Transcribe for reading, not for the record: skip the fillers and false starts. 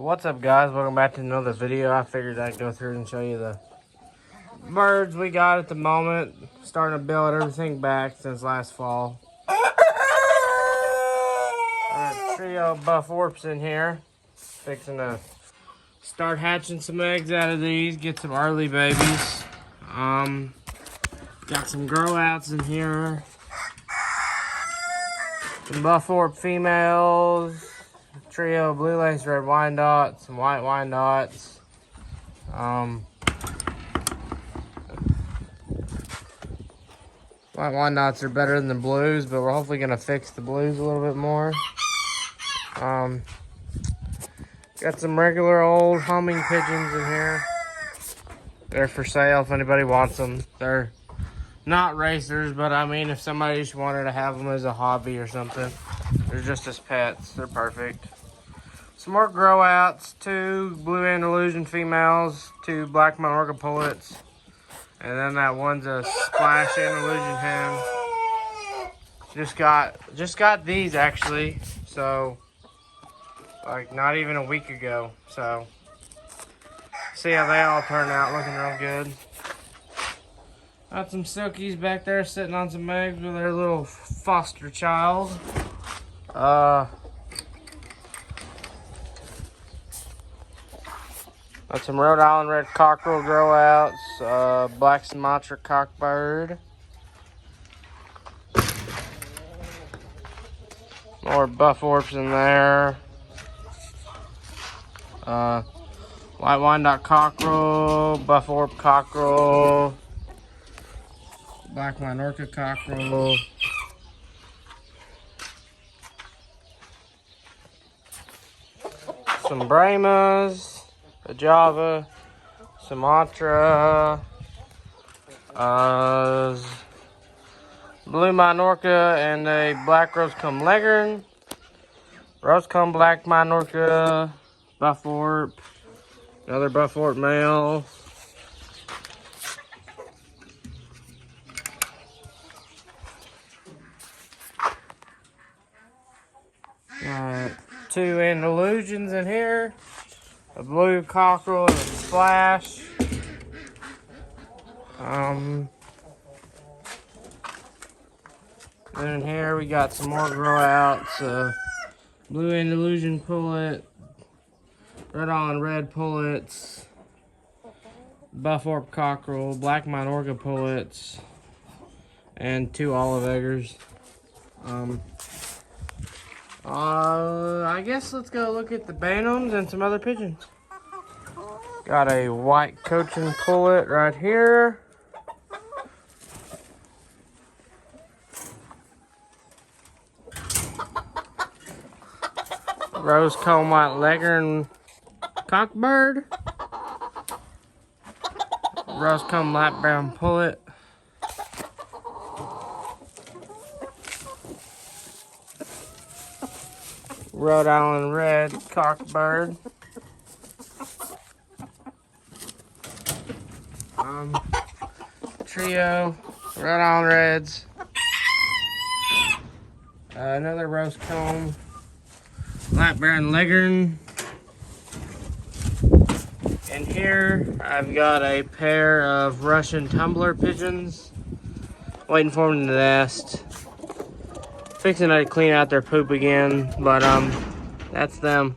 What's up, guys? Welcome back to another video. I figured I'd go through and show you the birds we got at the moment. Starting to build everything back since last fall. A trio of buff orps in here. Fixing to start hatching some eggs out of these. Get some early babies. Got some grow outs in here. Some buff orp females. Trio blue lace red Wyandottes, some white Wyandottes. White Wyandottes are better than the blues, but we're hopefully gonna fix the blues a little bit more. Got some regular old homing pigeons in here. They're for sale if anybody wants them. They're not racers, but I mean, if somebody just wanted to have them as a hobby or something, they're just as pets. They're perfect. Some more grow outs, 2 blue Andalusian females, 2 black Minorca pullets, and then that one's a splash Andalusian hen. Just got these actually, so like not even a week ago. So see how they all turn out, looking real good. Got some silkies back there sitting on some eggs with their little foster child. Got some Rhode Island red cockerel grow outs, black Sumatra cockbird. More buff orps in there. White Wyandotte cockerel, buff orp cockerel, black Minorca cockerel. Some Brahmas. A Java, Sumatra, blue Minorca, and a black Rosecomb Leghorn, Rosecomb black Minorca, buff orp, another buff orp male. Got 2 Andalusians in here. A blue cockerel and a splash. Then in here we got some more grow outs. Blue Andalusian pullet, Rhode Island red pullets, buff orp cockerel, black Minorca pullets, and 2 olive eggers. I guess let's go look at the Bantams and some other pigeons. Got a white Cochin pullet right here. Rosecomb white Leghorn cockbird. Rosecomb light brown pullet. Rhode Island red cockbird. Trio Rhode Island reds. Another Rosecomb light brown Leghorn. And here I've got a pair of Russian tumbler pigeons waiting for them to nest. Fixing to clean out their poop again, but that's them.